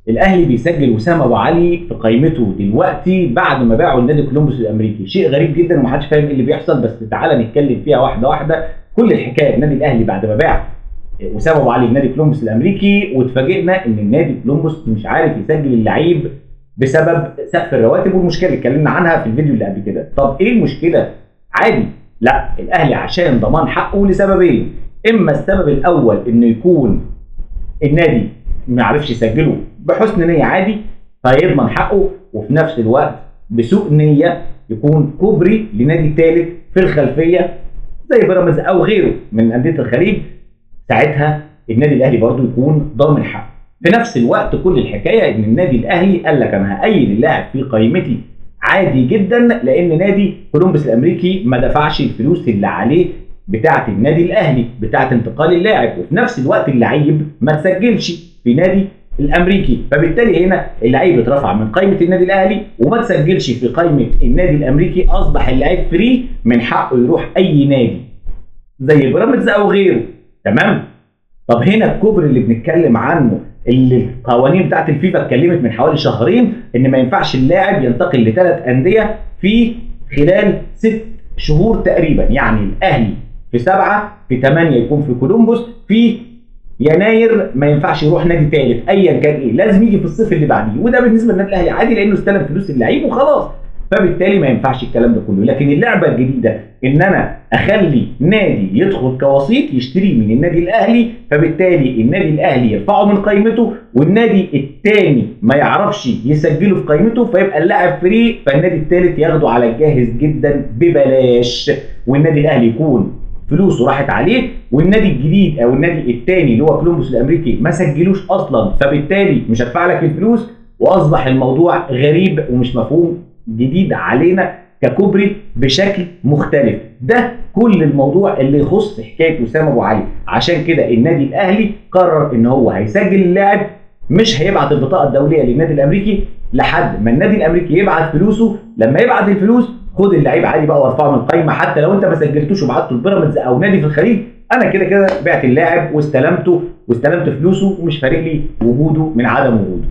الاهلي بيسجل وسام ابو علي في قائمته دلوقتي بعد ما باعوا النادي كولومبوس الامريكي. شيء غريب جدا ومحدش فاهم ايه اللي بيحصل، بس تعالى نتكلم فيها واحده واحده. كل الحكايه النادي الاهلي بعد ما باع وسام ابو علي النادي كولومبوس الامريكي، واتفاجئنا ان النادي كولومبوس مش عارف يسجل اللعيب بسبب سقف الرواتب والمشكله اللي اتكلمنا عنها في الفيديو اللي قبل كده. طب ايه المشكله؟ عادي. لا، الاهلي عشان ضمان حقه لسببين. اما السبب الاول انه يكون النادي ما عرفش يسجله بحسن نيه عادي فيضمن حقه، وفي نفس الوقت بسوء نيه يكون كوبري لنادي ثالث في الخلفيه زي بيراميدز او غيره من انديه الخليج، ساعتها النادي الاهلي برضه يكون ضامن حقه. في نفس الوقت كل الحكايه ان النادي الاهلي قال لك انا هأيد اللاعب في قائمتي عادي جدا، لان نادي كولومبوس الامريكي ما دفعش الفلوس اللي عليه بتاعه النادي الاهلي بتاعه انتقال اللاعب، وفي نفس الوقت اللعيب ما تسجلش في نادي الامريكي، فبالتالي هنا اللعيب اترفع من قائمه النادي الاهلي وما تسجلش في قائمه النادي الامريكي، اصبح اللعيب فري من حقه يروح اي نادي زي بيراميدز او غيره. تمام؟ طب هنا الكوبري اللي بنتكلم عنه اللي القوانين بتاعت الفيفا اتكلمت من حوالي شهرين ان ما ينفعش اللاعب ينتقل لثلاث انديه في خلال 6 شهور تقريبا، يعني الاهلي في 7 في 8 يكون في كولومبوس، في يناير ما ينفعش يروح نادي ثالث ايا كان ايه، لازم يجي في الصيف اللي بعديه، وده بالنسبه للنادي الاهلي عادي لانه استلم فلوس اللعيب وخلاص، فبالتالي ما ينفعش الكلام ده كله. لكن اللعبه الجديده ان انا اخلي نادي يدخل كوسيط يشتري من النادي الاهلي، فبالتالي النادي الاهلي يرفعه من قائمته والنادي الثاني ما يعرفش يسجله في قائمته، فيبقى اللاعب فري، فالنادي الثالث ياخده على الجاهز جدا ببلاش، والنادي الاهلي يكون فلوسه راحت عليه، والنادي الجديد او النادي الثاني اللي هو كولومبوس الامريكي ما سجلوش اصلا، فبالتالي مش هدفع لك الفلوس، واصبح الموضوع غريب ومش مفهوم جديد علينا ككوبري بشكل مختلف. ده كل الموضوع اللي يخص حكايه وسام ابو علي. عشان كده النادي الاهلي قرر ان هو هيسجل اللاعب، مش هيبعت البطاقه الدوليه للنادي الامريكي لحد ما النادي الامريكي يبعت فلوسه. لما يبعت الفلوس خد اللعيب عادي بقى وارفعه من القايمه، حتى لو انت ما سجلتوش وبعته لبيراميدز او نادي في الخليج، انا كده كده بعت اللاعب واستلمت فلوسه ومش فارق لي وجوده من عدم وجوده.